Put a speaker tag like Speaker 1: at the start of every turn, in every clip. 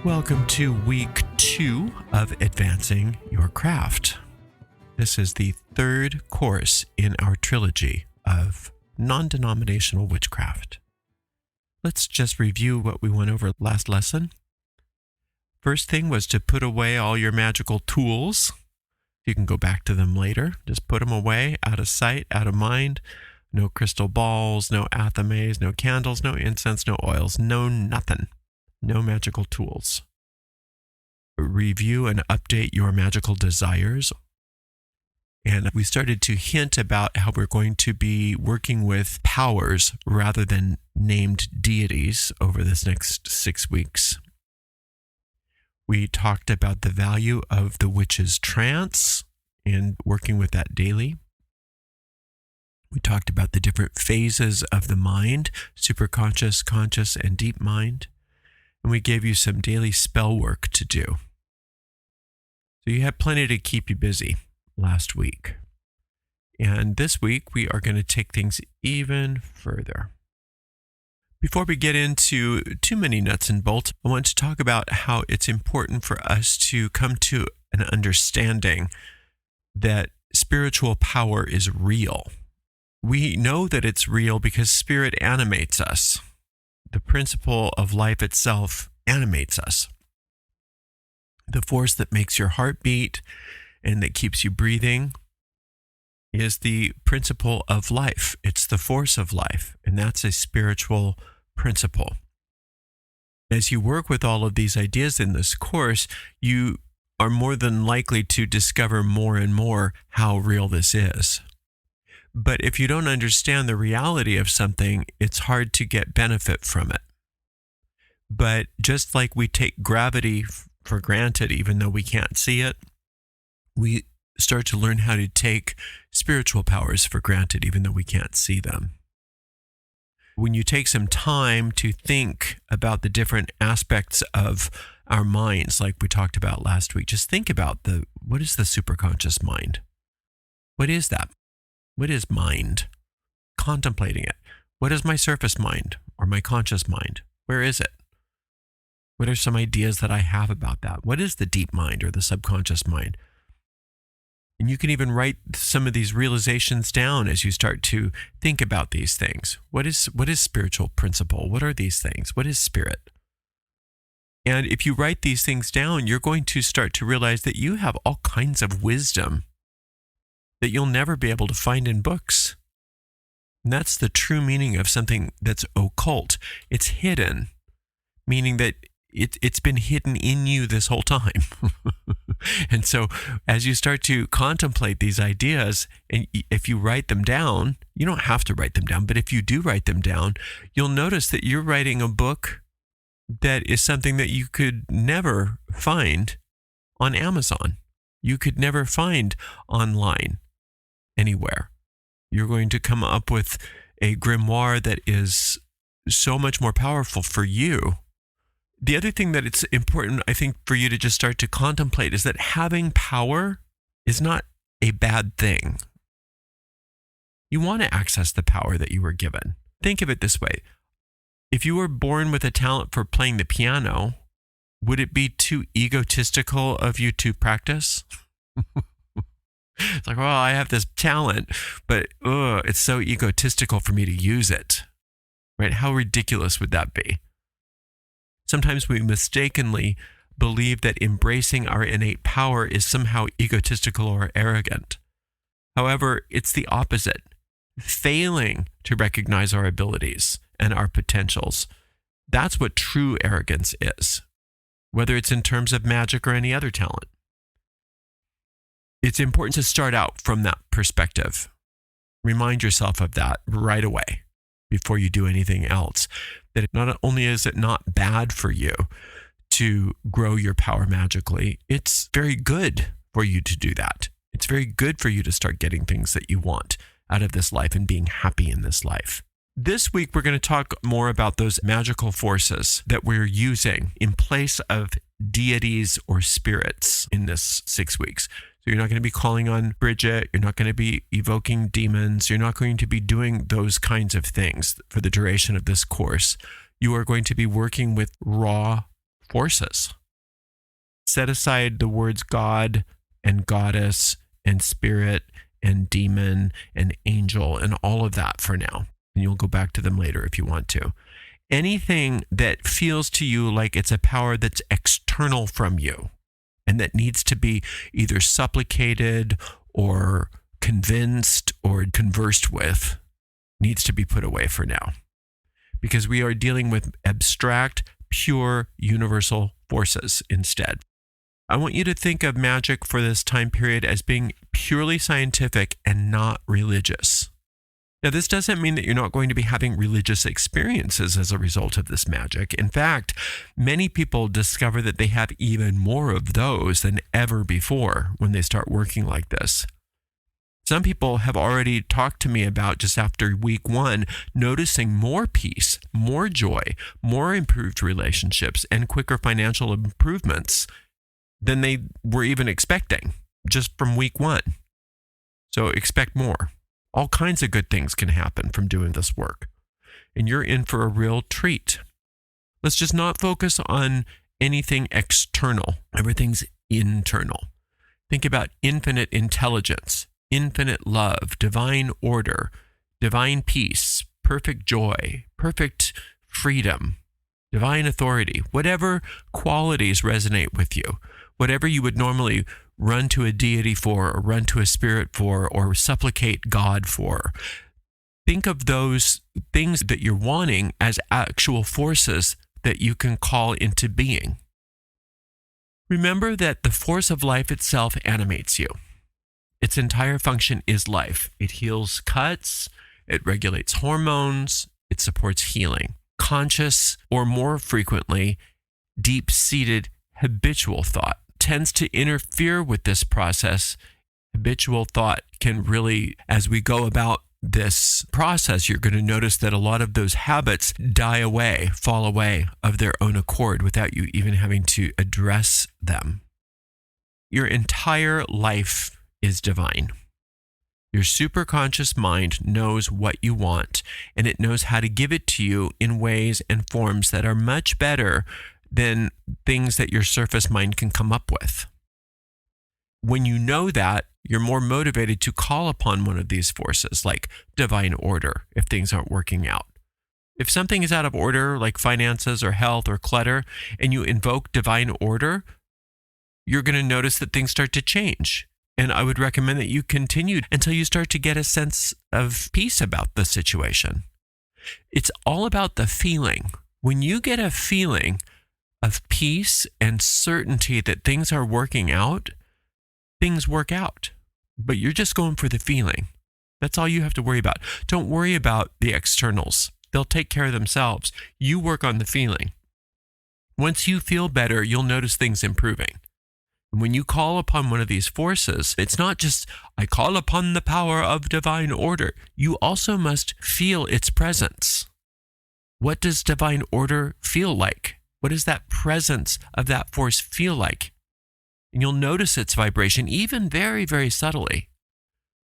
Speaker 1: Welcome to week 2 of Advancing Your Craft. This is the third course in our trilogy of non-denominational witchcraft. Let's just review what we went over last lesson. First thing was to put away all your magical tools. You can go back to them later. Just put them away, out of sight, out of mind. No crystal balls, no athames, no candles, no incense, no oils, no nothing. No magical tools. Review and update your magical desires. And we started to hint about how we're going to be working with powers rather than named deities over this next 6 weeks. We talked about the value of the witch's trance and working with that daily. We talked about the different phases of the mind, superconscious, conscious, and deep mind. And we gave you some daily spell work to do. So you had plenty to keep you busy last week. And this week, we are going to take things even further. Before we get into too many nuts and bolts, I want to talk about how it's important for us to come to an understanding that spiritual power is real. We know that it's real because spirit animates us. The principle of life itself animates us. The force that makes your heart beat and that keeps you breathing is the principle of life. It's the force of life, and that's a spiritual principle. As you work with all of these ideas in this course, you are more than likely to discover more and more how real this is. But if you don't understand the reality of something, it's hard to get benefit from it. But just like we take gravity for granted, even though we can't see it, we start to learn how to take spiritual powers for granted, even though we can't see them. When you take some time to think about the different aspects of our minds, like we talked about last week, just think about what is the superconscious mind? What is that? What is mind? Contemplating it. What is my surface mind or my conscious mind? Where is it? What are some ideas that I have about that? What is the deep mind or the subconscious mind? And you can even write some of these realizations down as you start to think about these things. What is spiritual principle? What are these things? What is spirit? And if you write these things down, you're going to start to realize that you have all kinds of wisdom that you'll never be able to find in books. And that's the true meaning of something that's occult. It's hidden, meaning that it's been hidden in you this whole time. And so as you start to contemplate these ideas, and if you write them down, you don't have to write them down, but if you do write them down, you'll notice that you're writing a book that is something that you could never find on Amazon. You could never find online anywhere. You're going to come up with a grimoire that is so much more powerful for you. The other thing that it's important, I think, for you to just start to contemplate is that having power is not a bad thing. You want to access the power that you were given. Think of it this way. If you were born with a talent for playing the piano, would it be too egotistical of you to practice? It's like, well, I have this talent, but it's so egotistical for me to use it. Right? How ridiculous would that be? Sometimes we mistakenly believe that embracing our innate power is somehow egotistical or arrogant. However, it's the opposite. Failing to recognize our abilities and our potentials, that's what true arrogance is, whether it's in terms of magic or any other talent. It's important to start out from that perspective. Remind yourself of that right away before you do anything else. That not only is it not bad for you to grow your power magically, it's very good for you to do that. It's very good for you to start getting things that you want out of this life and being happy in this life. This week, we're going to talk more about those magical forces that we're using in place of deities or spirits in this 6 weeks. So you're not going to be calling on Bridget. You're not going to be evoking demons. You're not going to be doing those kinds of things for the duration of this course. You are going to be working with raw forces. Set aside the words God and goddess and spirit and demon and angel and all of that for now. And you'll go back to them later if you want to. Anything that feels to you like it's a power that's external from you and that needs to be either supplicated or convinced or conversed with needs to be put away for now. Because we are dealing with abstract, pure, universal forces instead. I want you to think of magic for this time period as being purely scientific and not religious. Now, this doesn't mean that you're not going to be having religious experiences as a result of this magic. In fact, many people discover that they have even more of those than ever before when they start working like this. Some people have already talked to me about, just after week 1, noticing more peace, more joy, more improved relationships, and quicker financial improvements than they were even expecting just from week 1. So expect more. All kinds of good things can happen from doing this work. And you're in for a real treat. Let's just not focus on anything external. Everything's internal. Think about infinite intelligence, infinite love, divine order, divine peace, perfect joy, perfect freedom, divine authority, whatever qualities resonate with you, whatever you would normally run to a deity for, or run to a spirit for, or supplicate God for. Think of those things that you're wanting as actual forces that you can call into being. Remember that the force of life itself animates you. Its entire function is life. It heals cuts, it regulates hormones, it supports healing. Conscious, or more frequently, deep-seated habitual thought tends to interfere with this process. Habitual thought can really, as we go about this process, you're going to notice that a lot of those habits die away, fall away of their own accord without you even having to address them. Your entire life is divine. Your superconscious mind knows what you want, and it knows how to give it to you in ways and forms that are much better than things that your surface mind can come up with. When you know that, you're more motivated to call upon one of these forces, like divine order, if things aren't working out. If something is out of order, like finances or health or clutter, and you invoke divine order, you're going to notice that things start to change. And I would recommend that you continue until you start to get a sense of peace about the situation. It's all about the feeling. When you get a feeling of peace and certainty that things are working out, things work out. But you're just going for the feeling. That's all you have to worry about. Don't worry about the externals. They'll take care of themselves. You work on the feeling. Once you feel better, you'll notice things improving. And when you call upon one of these forces, it's not just, I call upon the power of divine order. You also must feel its presence. What does divine order feel like? What does that presence of that force feel like? And you'll notice its vibration, even very, very subtly.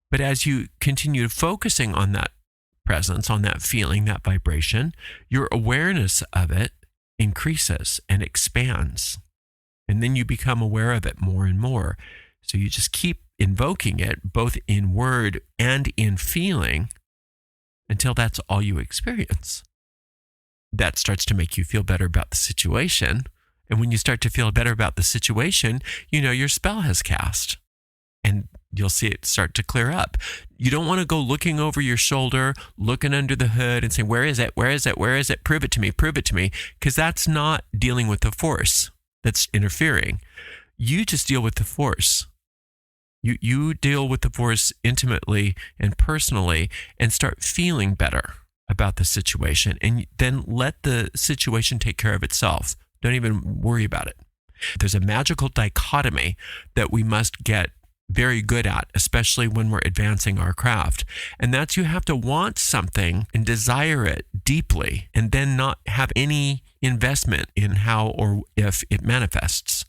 Speaker 1: But as you continue focusing on that presence, on that feeling, that vibration, your awareness of it increases and expands. And then you become aware of it more and more. So you just keep invoking it, both in word and in feeling, until that's all you experience. That starts to make you feel better about the situation. And when you start to feel better about the situation, you know your spell has cast. And you'll see it start to clear up. You don't want to go looking over your shoulder, looking under the hood and saying, where is it? Where is it? Where is it? Prove it to me. Prove it to me. Because that's not dealing with the force that's interfering. You just deal with the force. You deal with the force intimately and personally and start feeling better about the situation. And then let the situation take care of itself. Don't even worry about it. There's a magical dichotomy that we must get very good at, especially when we're advancing our craft. And that's you have to want something and desire it deeply and then not have any investment in how or if it manifests.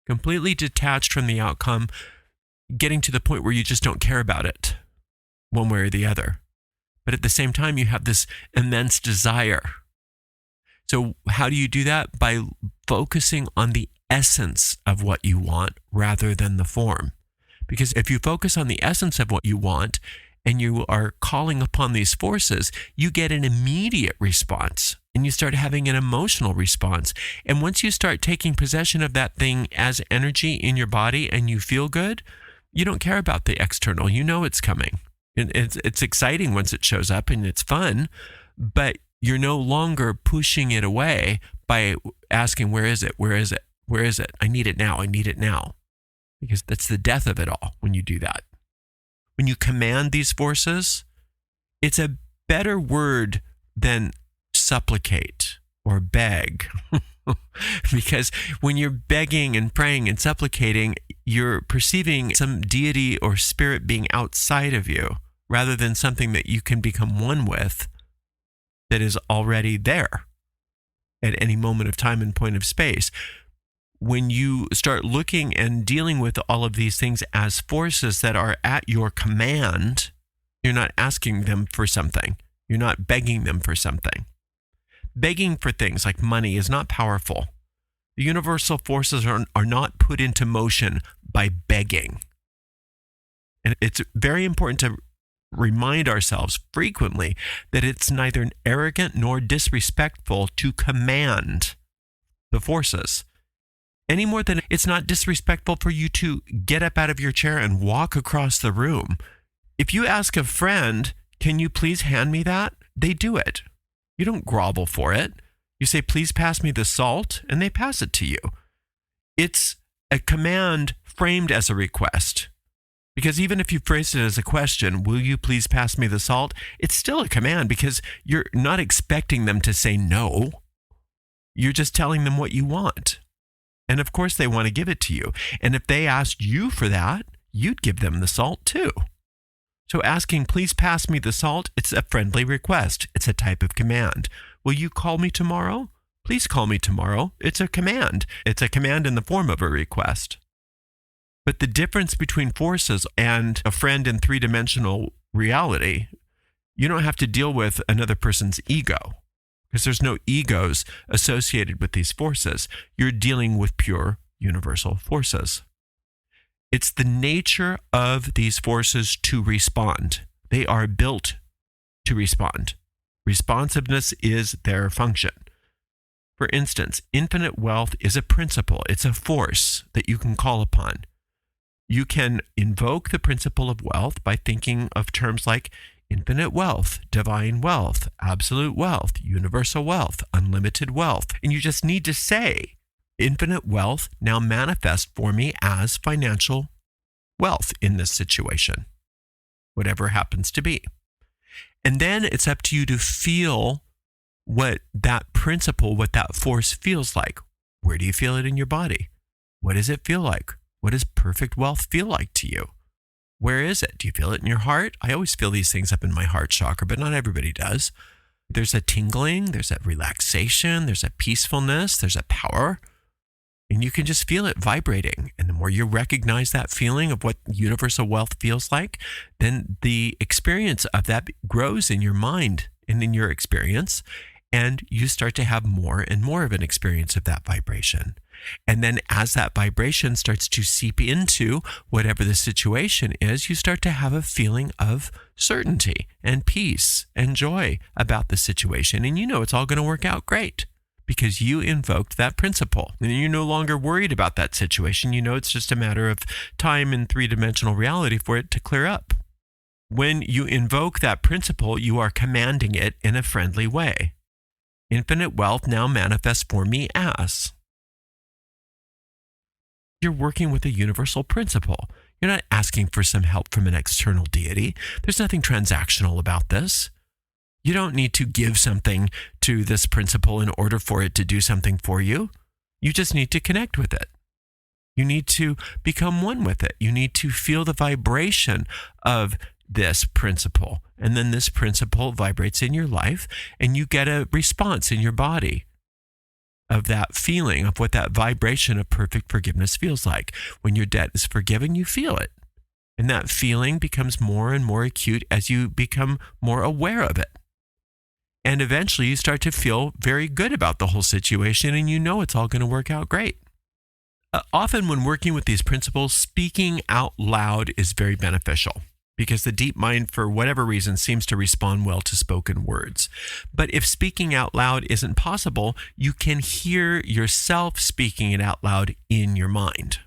Speaker 1: Completely detached from the outcome, getting to the point where you just don't care about it one way or the other. But at the same time, you have this immense desire. So how do you do that? By focusing on the essence of what you want rather than the form. Because if you focus on the essence of what you want and you are calling upon these forces, you get an immediate response and you start having an emotional response. And once you start taking possession of that thing as energy in your body and you feel good, you don't care about the external. You know it's coming. And it's exciting once it shows up and it's fun, but you're no longer pushing it away by asking, where is it? Where is it? Where is it? I need it now. I need it now. Because that's the death of it all when you do that. When you command these forces, it's a better word than supplicate or beg. Because when you're begging and praying and supplicating, you're perceiving some deity or spirit being outside of you rather than something that you can become one with that is already there at any moment of time and point of space. When you start looking and dealing with all of these things as forces that are at your command, you're not asking them for something. You're not begging them for something. Begging for things like money is not powerful. The universal forces are not put into motion by begging. And it's very important to remind ourselves frequently that it's neither arrogant nor disrespectful to command the forces. Any more than it's not disrespectful for you to get up out of your chair and walk across the room. If you ask a friend, can you please hand me that? They do it. You don't grovel for it. You say, please pass me the salt, and they pass it to you. It's a command framed as a request. Because even if you phrase it as a question, will you please pass me the salt? It's still a command because you're not expecting them to say no. You're just telling them what you want. And of course they want to give it to you. And if they asked you for that, you'd give them the salt too. So asking, please pass me the salt, it's a friendly request. It's a type of command. Will you call me tomorrow? Please call me tomorrow. It's a command. It's a command in the form of a request. But the difference between forces and a friend in three-dimensional reality, you don't have to deal with another person's ego because there's no egos associated with these forces. You're dealing with pure universal forces. It's the nature of these forces to respond. They are built to respond. Responsiveness is their function. For instance, infinite wealth is a principle. It's a force that you can call upon. You can invoke the principle of wealth by thinking of terms like infinite wealth, divine wealth, absolute wealth, universal wealth, unlimited wealth. And you just need to say, infinite wealth now manifest for me as financial wealth in this situation, whatever happens to be. And then it's up to you to feel what that principle, what that force feels like. Where do you feel it in your body? What does it feel like? What does perfect wealth feel like to you? Where is it? Do you feel it in your heart? I always feel these things up in my heart chakra, but not everybody does. There's a tingling, there's a relaxation, there's a peacefulness, there's a power, and you can just feel it vibrating. And the more you recognize that feeling of what universal wealth feels like, then the experience of that grows in your mind and in your experience, and you start to have more and more of an experience of that vibration. And then as that vibration starts to seep into whatever the situation is, you start to have a feeling of certainty and peace and joy about the situation. And you know it's all going to work out great because you invoked that principle. And you're no longer worried about that situation. You know it's just a matter of time and three-dimensional reality for it to clear up. When you invoke that principle, you are commanding it in a friendly way. Infinite wealth now manifests for me as. You're working with a universal principle. You're not asking for some help from an external deity. There's nothing transactional about this. You don't need to give something to this principle in order for it to do something for you. You just need to connect with it. You need to become one with it. You need to feel the vibration of this principle. And then this principle vibrates in your life and you get a response in your body of that feeling of what that vibration of perfect forgiveness feels like. When your debt is forgiven, you feel it. And that feeling becomes more and more acute as you become more aware of it. And eventually you start to feel very good about the whole situation, and you know it's all going to work out great. Often when working with these principles, speaking out loud is very beneficial because the deep mind, for whatever reason, seems to respond well to spoken words. But if speaking out loud isn't possible, you can hear yourself speaking it out loud in your mind.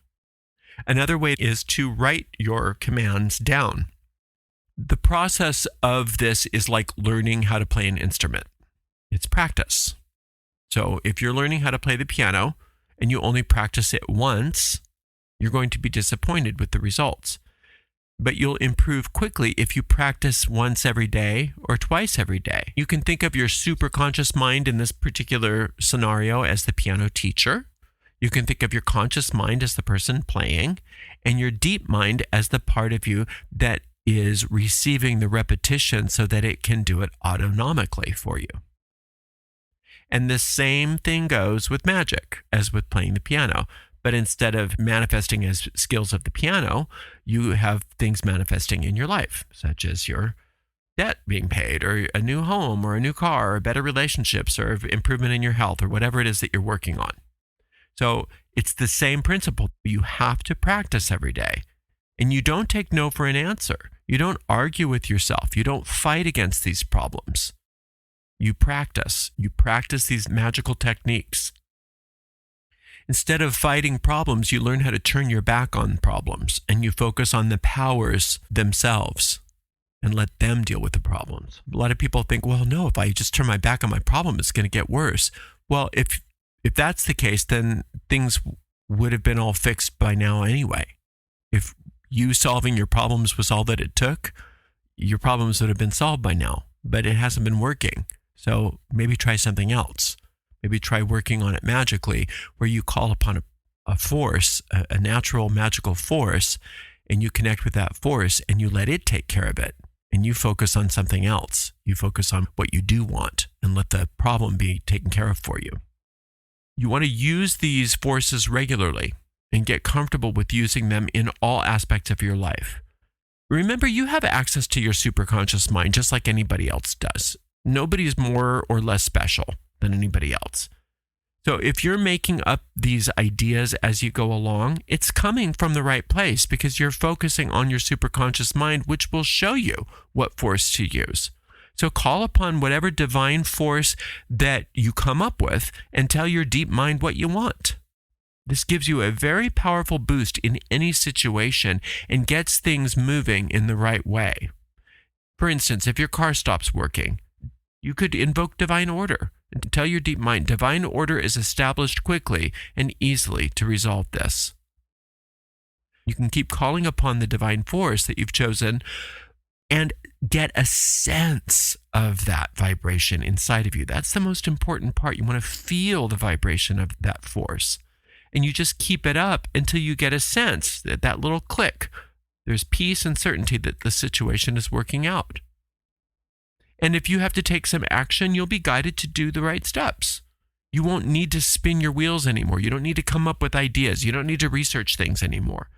Speaker 1: Another way is to write your commands down. The process of this is like learning how to play an instrument. It's practice. So if you're learning how to play the piano and you only practice it once, you're going to be disappointed with the results. But you'll improve quickly if you practice once every day or twice every day. You can think of your superconscious mind in this particular scenario as the piano teacher. You can think of your conscious mind as the person playing, and your deep mind as the part of you that is receiving the repetition so that it can do it autonomically for you. And the same thing goes with magic as with playing the piano. But instead of manifesting as skills of the piano, you have things manifesting in your life, such as your debt being paid, or a new home, or a new car, or better relationships, or improvement in your health, or whatever it is that you're working on. So it's the same principle. You have to practice every day. And you don't take no for an answer. You don't argue with yourself. You don't fight against these problems. You practice. You practice these magical techniques. Instead of fighting problems, you learn how to turn your back on problems, and you focus on the powers themselves and let them deal with the problems. A lot of people think, well, no, if I just turn my back on my problem, it's going to get worse. Well, if that's the case, then things would have been all fixed by now anyway. If you solving your problems was all that it took, your problems would have been solved by now, but it hasn't been working. So maybe try something else. Maybe try working on it magically, where you call upon a force, a natural magical force, and you connect with that force and you let it take care of it. And you focus on something else. You focus on what you do want and let the problem be taken care of for you. You want to use these forces regularly and get comfortable with using them in all aspects of your life. Remember, you have access to your superconscious mind just like anybody else does. Nobody's more or less special than anybody else. So if you're making up these ideas as you go along, it's coming from the right place because you're focusing on your superconscious mind, which will show you what force to use. So call upon whatever divine force that you come up with and tell your deep mind what you want. This gives you a very powerful boost in any situation and gets things moving in the right way. For instance, if your car stops working, you could invoke divine order and tell your deep mind, divine order is established quickly and easily to resolve this. You can keep calling upon the divine force that you've chosen and get a sense of that vibration inside of you. That's the most important part. You want to feel the vibration of that force. And you just keep it up until you get a sense that little click. There's peace and certainty that the situation is working out. And if you have to take some action, you'll be guided to do the right steps. You won't need to spin your wheels anymore. You don't need to come up with ideas. You don't need to research things anymore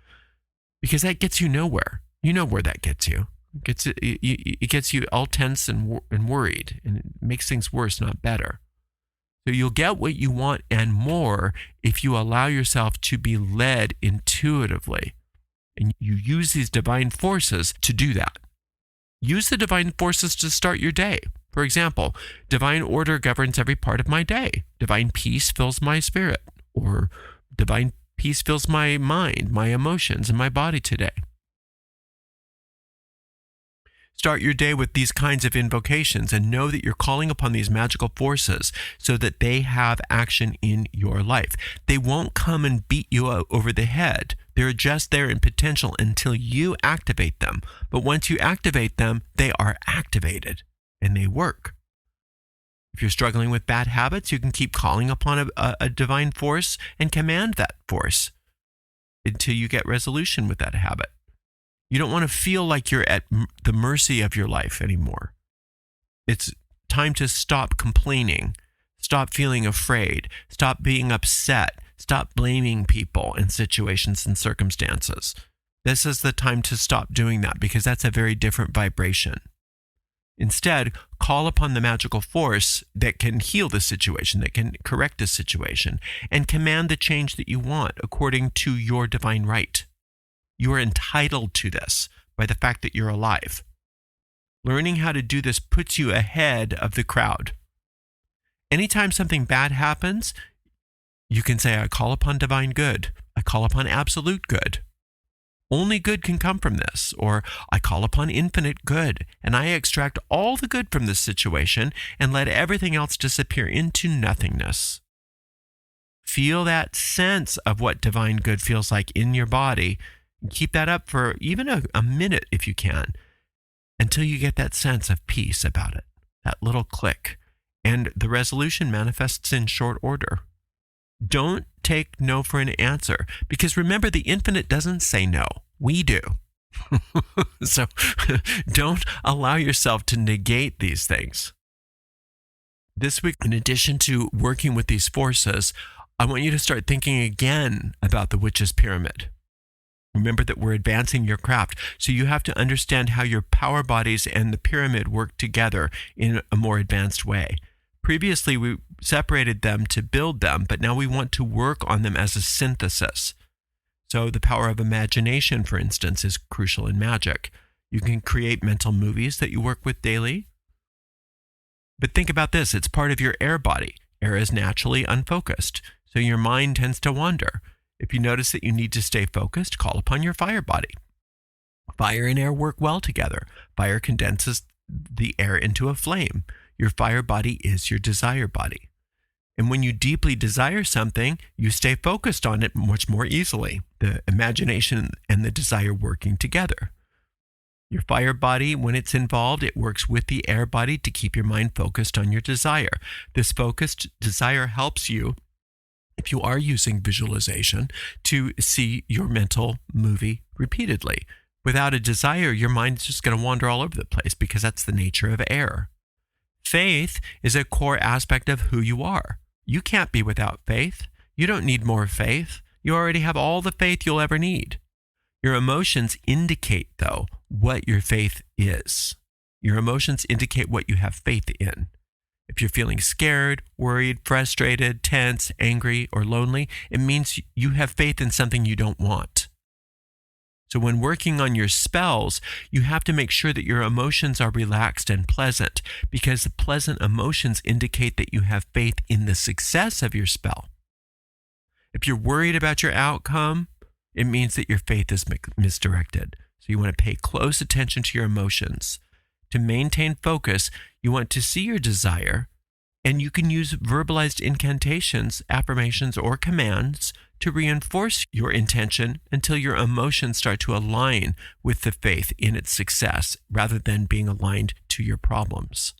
Speaker 1: because that gets you nowhere. You know where that gets you. It gets you all tense and worried, and it makes things worse, not better. So you'll get what you want and more if you allow yourself to be led intuitively. And you use these divine forces to do that. Use the divine forces to start your day. For example, divine order governs every part of my day. Divine peace fills my spirit, or divine peace fills my mind, my emotions, and my body today. Start your day with these kinds of invocations and know that you're calling upon these magical forces so that they have action in your life. They won't come and beat you over the head. They're just there in potential until you activate them. But once you activate them, they are activated and they work. If you're struggling with bad habits, you can keep calling upon a divine force and command that force until you get resolution with that habit. You don't want to feel like you're at the mercy of your life anymore. It's time to stop complaining, stop feeling afraid, stop being upset, stop blaming people and situations and circumstances. This is the time to stop doing that because that's a very different vibration. Instead, call upon the magical force that can heal the situation, that can correct the situation, and command the change that you want according to your divine right. You are entitled to this by the fact that you're alive. Learning how to do this puts you ahead of the crowd. Anytime something bad happens, you can say, I call upon divine good. I call upon absolute good. Only good can come from this. Or I call upon infinite good, and I extract all the good from this situation and let everything else disappear into nothingness. Feel that sense of what divine good feels like in your body. And keep that up for even a minute if you can, until you get that sense of peace about it, that little click. And the resolution manifests in short order. Don't take no for an answer, because remember, the infinite doesn't say no. We do. So don't allow yourself to negate these things. This week, in addition to working with these forces, I want you to start thinking again about the witch's pyramid. Remember that we're advancing your craft, so you have to understand how your power bodies and the pyramid work together in a more advanced way. Previously, we separated them to build them, but now we want to work on them as a synthesis. So the power of imagination, for instance, is crucial in magic. You can create mental movies that you work with daily. But think about this, it's part of your air body. Air is naturally unfocused, so your mind tends to wander. If you notice that you need to stay focused, call upon your fire body. Fire and air work well together. Fire condenses the air into a flame. Your fire body is your desire body. And when you deeply desire something, you stay focused on it much more easily. The imagination and the desire working together. Your fire body, when it's involved, it works with the air body to keep your mind focused on your desire. This focused desire helps you, if you are using visualization, to see your mental movie repeatedly. Without a desire, your mind's just going to wander all over the place because that's the nature of air. Faith is a core aspect of who you are. You can't be without faith. You don't need more faith. You already have all the faith you'll ever need. Your emotions indicate, though, what your faith is. Your emotions indicate what you have faith in. If you're feeling scared, worried, frustrated, tense, angry, or lonely, it means you have faith in something you don't want. So when working on your spells, you have to make sure that your emotions are relaxed and pleasant, because the pleasant emotions indicate that you have faith in the success of your spell. If you're worried about your outcome, it means that your faith is misdirected. So you want to pay close attention to your emotions. To maintain focus, you want to see your desire, and you can use verbalized incantations, affirmations, or commands to reinforce your intention until your emotions start to align with the faith in its success rather than being aligned to your problems.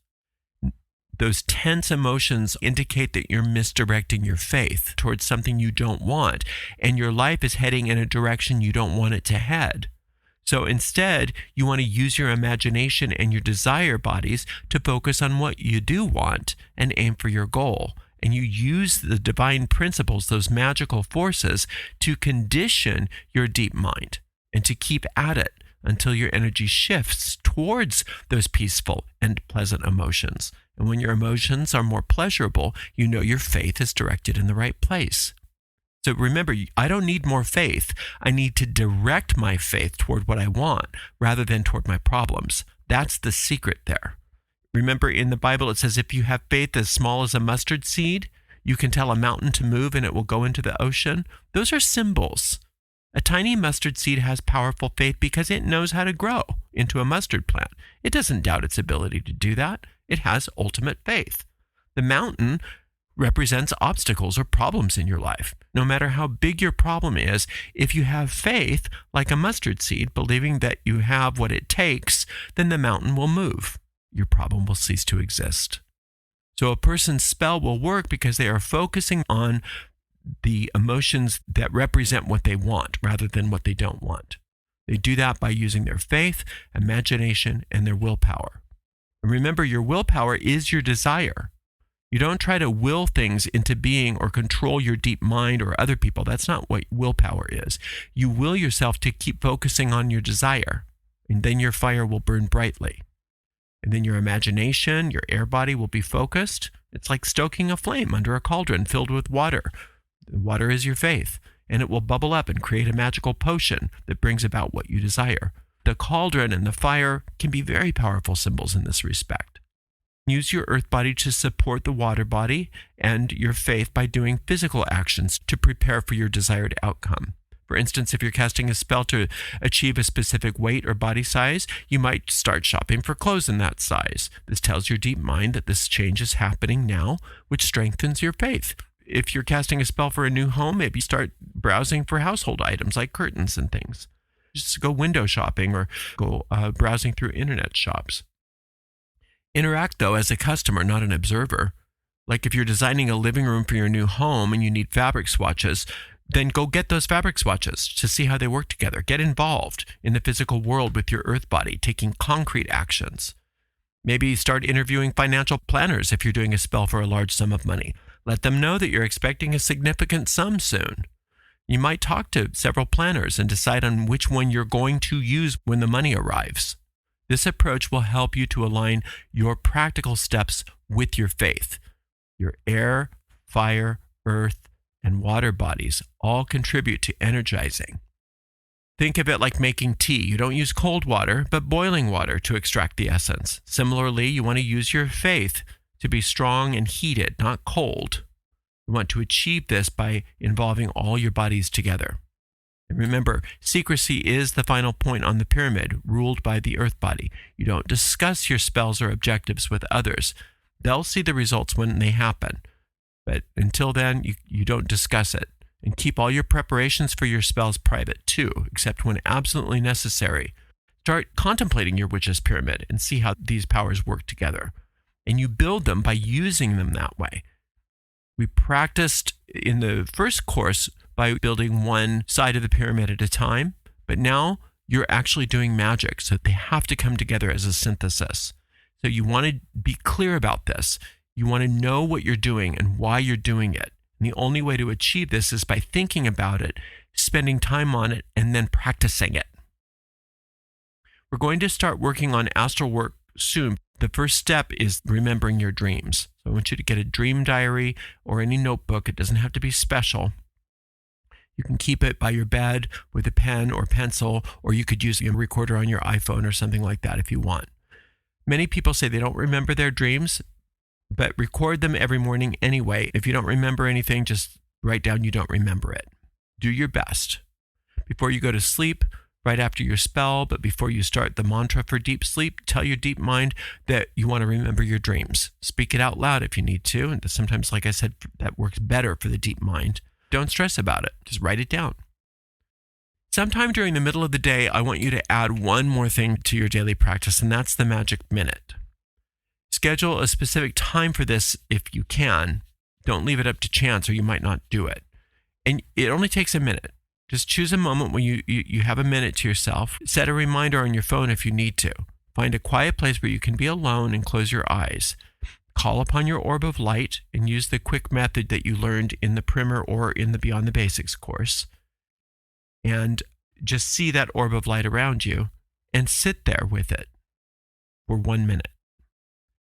Speaker 1: Those tense emotions indicate that you're misdirecting your faith towards something you don't want, and your life is heading in a direction you don't want it to head. So instead, you want to use your imagination and your desire bodies to focus on what you do want and aim for your goal. And you use the divine principles, those magical forces, to condition your deep mind and to keep at it until your energy shifts towards those peaceful and pleasant emotions. And when your emotions are more pleasurable, you know your faith is directed in the right place. So remember, I don't need more faith. I need to direct my faith toward what I want rather than toward my problems. That's the secret there. Remember, in the Bible, it says if you have faith as small as a mustard seed, you can tell a mountain to move and it will go into the ocean. Those are symbols. A tiny mustard seed has powerful faith because it knows how to grow into a mustard plant. It doesn't doubt its ability to do that. It has ultimate faith. The mountain represents obstacles or problems in your life. No matter how big your problem is, if you have faith, like a mustard seed, believing that you have what it takes, then the mountain will move. Your problem will cease to exist. So a person's spell will work because they are focusing on the emotions that represent what they want rather than what they don't want. They do that by using their faith, imagination, and their willpower. And remember, your willpower is your desire. You don't try to will things into being or control your deep mind or other people. That's not what willpower is. You will yourself to keep focusing on your desire, and then your fire will burn brightly. And then your imagination, your air body will be focused. It's like stoking a flame under a cauldron filled with water. The water is your faith, and it will bubble up and create a magical potion that brings about what you desire. The cauldron and the fire can be very powerful symbols in this respect. Use your earth body to support the water body and your faith by doing physical actions to prepare for your desired outcome. For instance, if you're casting a spell to achieve a specific weight or body size, you might start shopping for clothes in that size. This tells your deep mind that this change is happening now, which strengthens your faith. If you're casting a spell for a new home, maybe start browsing for household items like curtains and things. Just go window shopping or go browsing through internet shops. Interact, though, as a customer, not an observer. Like if you're designing a living room for your new home and you need fabric swatches, then go get those fabric swatches to see how they work together. Get involved in the physical world with your earth body, taking concrete actions. Maybe start interviewing financial planners if you're doing a spell for a large sum of money. Let them know that you're expecting a significant sum soon. You might talk to several planners and decide on which one you're going to use when the money arrives. This approach will help you to align your practical steps with your faith. Your air, fire, earth, and water bodies all contribute to energizing. Think of it like making tea. You don't use cold water, but boiling water to extract the essence. Similarly, you want to use your faith to be strong and heated, not cold. You want to achieve this by involving all your bodies together. And remember, secrecy is the final point on the pyramid, ruled by the earth body. You don't discuss your spells or objectives with others. They'll see the results when they happen. But until then, you don't discuss it. And keep all your preparations for your spells private too, except when absolutely necessary. Start contemplating your witch's pyramid and see how these powers work together. And you build them by using them that way. We practiced in the first course by building one side of the pyramid at a time, but now you're actually doing magic, so they have to come together as a synthesis. So you want to be clear about this. You want to know what you're doing and why you're doing it. And the only way to achieve this is by thinking about it, spending time on it, and then practicing it. We're going to start working on astral work soon. The first step is remembering your dreams. So I want you to get a dream diary or any notebook. It doesn't have to be special. You can keep it by your bed with a pen or pencil, or you could use a recorder on your iPhone or something like that if you want. Many people say they don't remember their dreams, but record them every morning anyway. If you don't remember anything, just write down you don't remember it. Do your best. Before you go to sleep, right after your spell, but before you start the mantra for deep sleep, tell your deep mind that you want to remember your dreams. Speak it out loud if you need to. And sometimes, like I said, that works better for the deep mind. Don't stress about it. Just write it down. Sometime during the middle of the day, I want you to add one more thing to your daily practice, and that's the magic minute. Schedule a specific time for this if you can. Don't leave it up to chance or you might not do it. And it only takes a minute. Just choose a moment when you have a minute to yourself. Set a reminder on your phone if you need to. Find a quiet place where you can be alone and close your eyes. Call upon your orb of light and use the quick method that you learned in the primer or in the Beyond the Basics course. And just see that orb of light around you and sit there with it for 1 minute.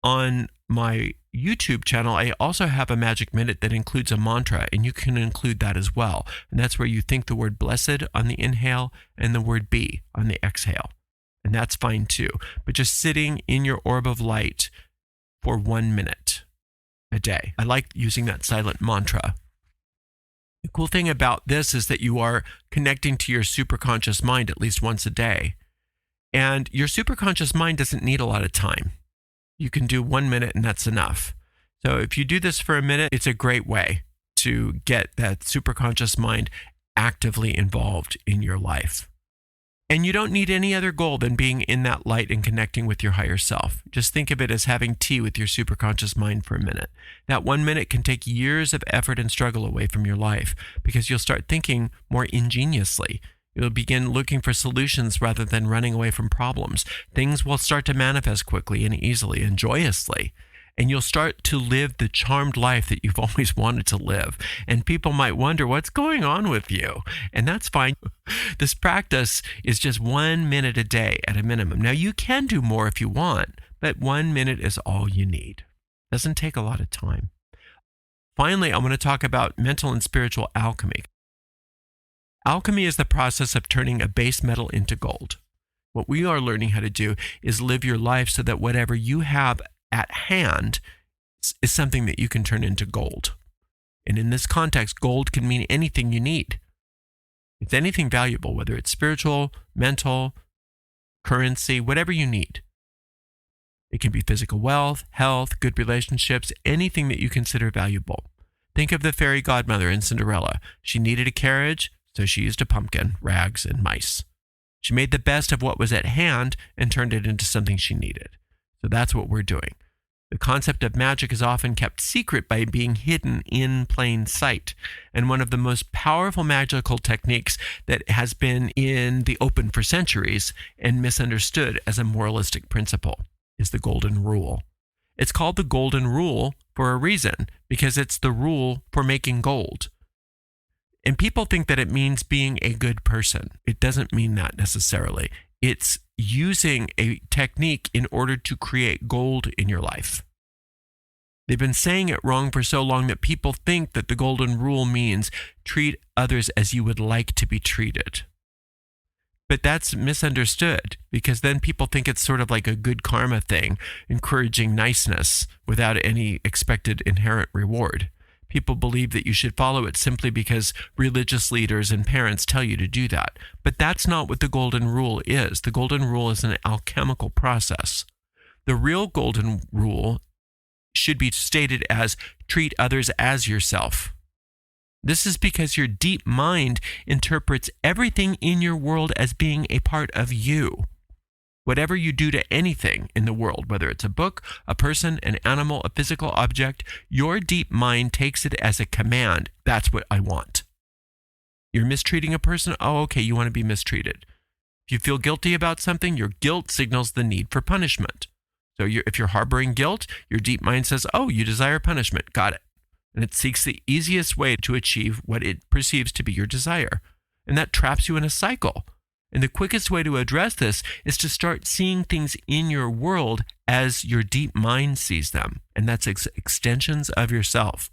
Speaker 1: On my YouTube channel, I also have a magic minute that includes a mantra, and you can include that as well. And that's where you think the word blessed on the inhale and the word be on the exhale. And that's fine too. But just sitting in your orb of light for 1 minute a day. I like using that silent mantra. The cool thing about this is that you are connecting to your superconscious mind at least once a day. And your superconscious mind doesn't need a lot of time. You can do 1 minute and that's enough. So if you do this for a minute, it's a great way to get that superconscious mind actively involved in your life. And you don't need any other goal than being in that light and connecting with your higher self. Just think of it as having tea with your superconscious mind for a minute. That 1 minute can take years of effort and struggle away from your life because you'll start thinking more ingeniously. You'll begin looking for solutions rather than running away from problems. Things will start to manifest quickly and easily and joyously. And you'll start to live the charmed life that you've always wanted to live. And people might wonder, what's going on with you? And that's fine. This practice is just 1 minute a day at a minimum. Now, you can do more if you want, but 1 minute is all you need. Doesn't take a lot of time. Finally, I want to talk about mental and spiritual alchemy. Alchemy is the process of turning a base metal into gold. What we are learning how to do is live your life so that whatever you have at hand is something that you can turn into gold. And in this context, gold can mean anything you need. It's anything valuable, whether it's spiritual, mental, currency, whatever you need. It can be physical wealth, health, good relationships, anything that you consider valuable. Think of the fairy godmother in Cinderella. She needed a carriage, so she used a pumpkin, rags, and mice. She made the best of what was at hand and turned it into something she needed. So that's what we're doing. The concept of magic is often kept secret by being hidden in plain sight. And one of the most powerful magical techniques that has been in the open for centuries and misunderstood as a moralistic principle is the golden rule. It's called the golden rule for a reason, because it's the rule for making gold. And people think that it means being a good person. It doesn't mean that necessarily. It's using a technique in order to create gold in your life. They've been saying it wrong for so long that people think that the golden rule means treat others as you would like to be treated. But that's misunderstood, because then people think it's sort of like a good karma thing, encouraging niceness without any expected inherent reward. People believe that you should follow it simply because religious leaders and parents tell you to do that. But that's not what the golden rule is. The golden rule is an alchemical process. The real golden rule should be stated as treat others as yourself. This is because your deep mind interprets everything in your world as being a part of you. Whatever you do to anything in the world, whether it's a book, a person, an animal, a physical object, your deep mind takes it as a command. That's what I want. You're mistreating a person? Oh, okay, you want to be mistreated. If you feel guilty about something, your guilt signals the need for punishment. So if you're harboring guilt, your deep mind says, oh, you desire punishment. Got it. And it seeks the easiest way to achieve what it perceives to be your desire. And that traps you in a cycle. And the quickest way to address this is to start seeing things in your world as your deep mind sees them. And that's extensions of yourself.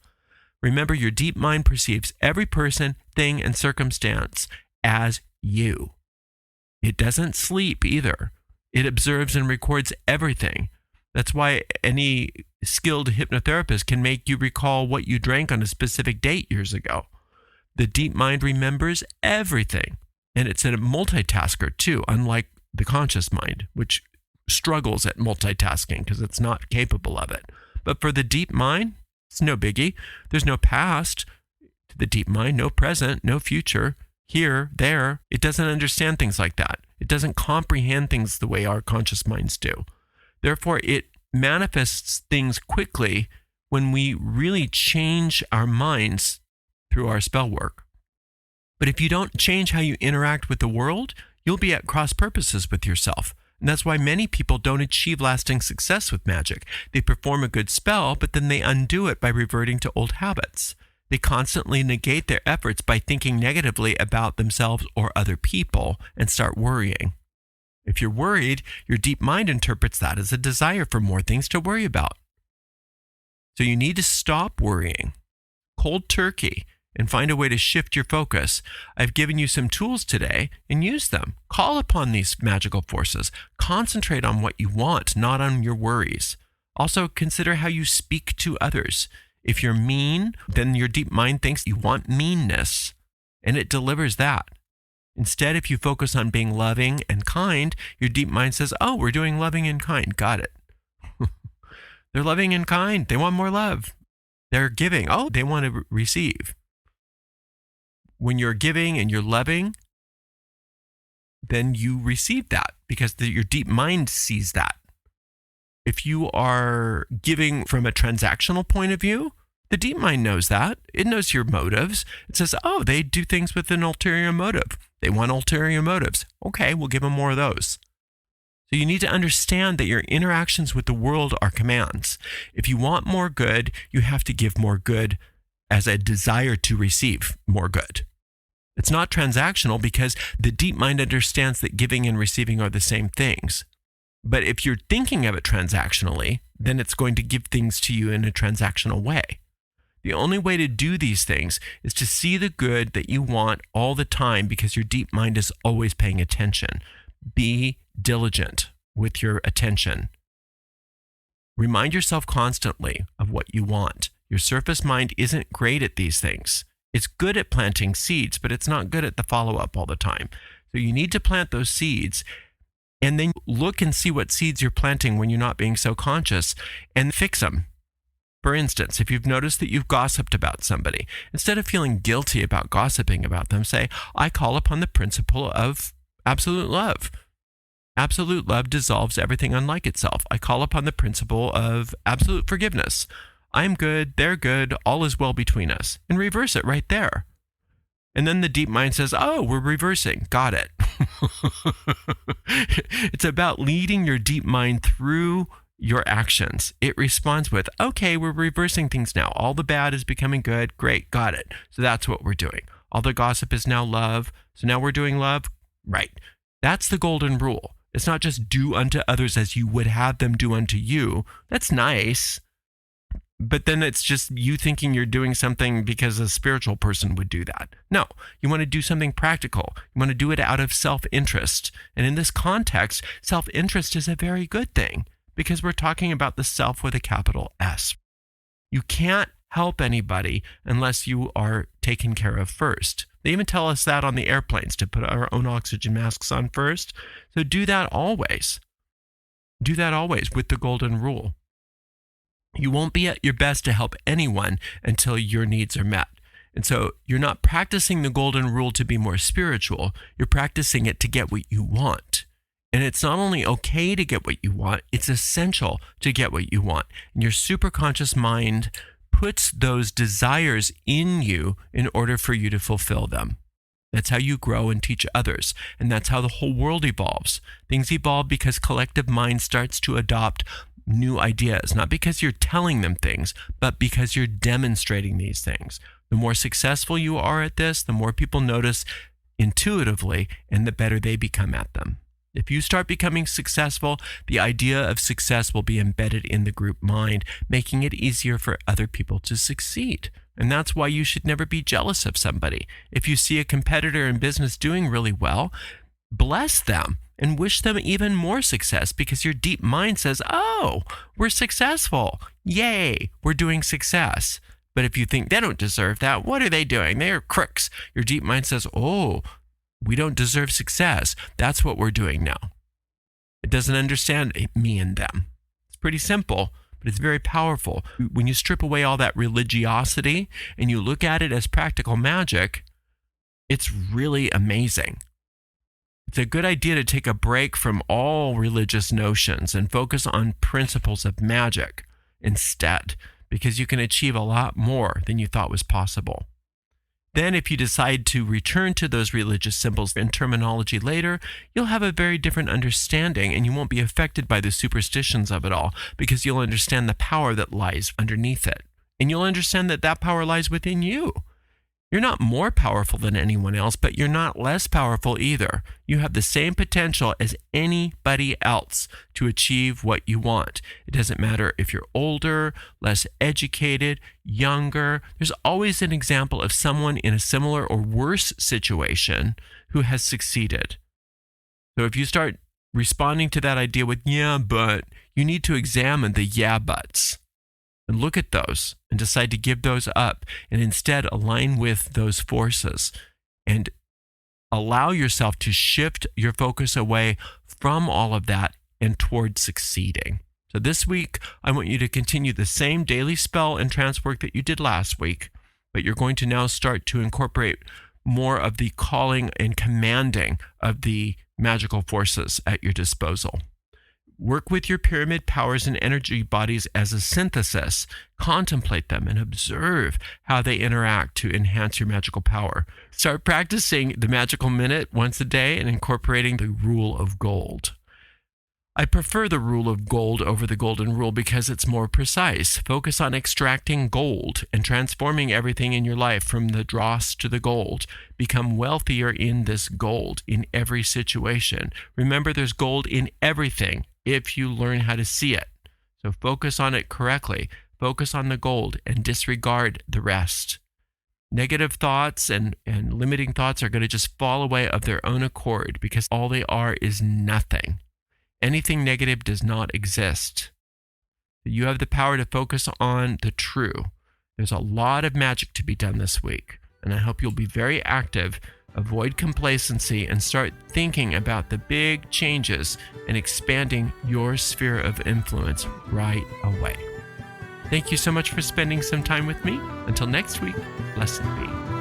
Speaker 1: Remember, your deep mind perceives every person, thing, and circumstance as you. It doesn't sleep either. It observes and records everything. That's why any skilled hypnotherapist can make you recall what you drank on a specific date years ago. The deep mind remembers everything. And it's a multitasker too, unlike the conscious mind, which struggles at multitasking because it's not capable of it. But for the deep mind, it's no biggie. There's no past to the deep mind, no present, no future, here, there. It doesn't understand things like that. It doesn't comprehend things the way our conscious minds do. Therefore, it manifests things quickly when we really change our minds through our spell work. But if you don't change how you interact with the world, you'll be at cross purposes with yourself. And that's why many people don't achieve lasting success with magic. They perform a good spell, but then they undo it by reverting to old habits. They constantly negate their efforts by thinking negatively about themselves or other people and start worrying. If you're worried, your deep mind interprets that as a desire for more things to worry about. So you need to stop worrying. Cold turkey. And find a way to shift your focus. I've given you some tools today and use them. Call upon these magical forces. Concentrate on what you want, not on your worries. Also, consider how you speak to others. If you're mean, then your deep mind thinks you want meanness, and it delivers that. Instead, if you focus on being loving and kind, your deep mind says, oh, we're doing loving and kind. Got it. They're loving and kind. They want more love. They're giving. Oh, they want to receive. When you're giving and you're loving, then you receive that because your deep mind sees that. If you are giving from a transactional point of view, the deep mind knows that. It knows your motives. It says, oh, they do things with an ulterior motive. They want ulterior motives. Okay, we'll give them more of those. So you need to understand that your interactions with the world are commands. If you want more good, you have to give more good as a desire to receive more good. It's not transactional because the deep mind understands that giving and receiving are the same things. But if you're thinking of it transactionally, then it's going to give things to you in a transactional way. The only way to do these things is to see the good that you want all the time, because your deep mind is always paying attention. Be diligent with your attention. Remind yourself constantly of what you want. Your surface mind isn't great at these things. It's good at planting seeds, but it's not good at the follow-up all the time. So you need to plant those seeds, and then look and see what seeds you're planting when you're not being so conscious, and fix them. For instance, if you've noticed that you've gossiped about somebody, instead of feeling guilty about gossiping about them, say, I call upon the principle of absolute love. Absolute love dissolves everything unlike itself. I call upon the principle of absolute forgiveness. I'm good, they're good, all is well between us. And reverse it right there. And then the deep mind says, oh, we're reversing. Got it. It's about leading your deep mind through your actions. It responds with, okay, we're reversing things now. All the bad is becoming good. Great, got it. So that's what we're doing. All the gossip is now love. So now we're doing love. Right. That's the golden rule. It's not just do unto others as you would have them do unto you. That's nice. But then it's just you thinking you're doing something because a spiritual person would do that. No, you want to do something practical. You want to do it out of self-interest. And in this context, self-interest is a very good thing, because we're talking about the self with a capital S. You can't help anybody unless you are taken care of first. They even tell us that on the airplanes, to put our own oxygen masks on first. So do that always. Do that always with the golden rule. You won't be at your best to help anyone until your needs are met. And so you're not practicing the golden rule to be more spiritual. You're practicing it to get what you want. And it's not only okay to get what you want, it's essential to get what you want. And your superconscious mind puts those desires in you in order for you to fulfill them. That's how you grow and teach others. And that's how the whole world evolves. Things evolve because collective mind starts to adopt new ideas, not because you're telling them things, but because you're demonstrating these things. The more successful you are at this, the more people notice intuitively, and the better they become at them. If you start becoming successful, the idea of success will be embedded in the group mind, making it easier for other people to succeed. And that's why you should never be jealous of somebody. If you see a competitor in business doing really well, bless them and wish them even more success, because your deep mind says, oh, we're successful. Yay, we're doing success. But if you think they don't deserve that, what are they doing? They're crooks. Your deep mind says, oh, we don't deserve success. That's what we're doing now. It doesn't understand me and them. It's pretty simple, but it's very powerful. When you strip away all that religiosity and you look at it as practical magic, it's really amazing. It's a good idea to take a break from all religious notions and focus on principles of magic instead, because you can achieve a lot more than you thought was possible. Then if you decide to return to those religious symbols and terminology later, you'll have a very different understanding, and you won't be affected by the superstitions of it all, because you'll understand the power that lies underneath it. And you'll understand that that power lies within you. You're not more powerful than anyone else, but you're not less powerful either. You have the same potential as anybody else to achieve what you want. It doesn't matter if you're older, less educated, younger. There's always an example of someone in a similar or worse situation who has succeeded. So if you start responding to that idea with, yeah, but, you need to examine the yeah, buts. And look at those and decide to give those up, and instead align with those forces and allow yourself to shift your focus away from all of that and toward succeeding. So this week, I want you to continue the same daily spell and trance work that you did last week, but you're going to now start to incorporate more of the calling and commanding of the magical forces at your disposal. Work with your pyramid powers and energy bodies as a synthesis. Contemplate them and observe how they interact to enhance your magical power. Start practicing the magical minute once a day and incorporating the rule of gold. I prefer the rule of gold over the golden rule because it's more precise. Focus on extracting gold and transforming everything in your life from the dross to the gold. Become wealthier in this gold in every situation. Remember, there's gold in everything. if you learn how to see it. So focus on it correctly. Focus on the gold and disregard the rest. Negative thoughts and limiting thoughts are going to just fall away of their own accord because all they are is nothing. Anything negative does not exist. You have the power to focus on the true. There's a lot of magic to be done this week, and I hope you'll be very active, avoid complacency, and start thinking about the big changes and expanding your sphere of influence right away. Thank you so much for spending some time with me. Until next week, blessed be.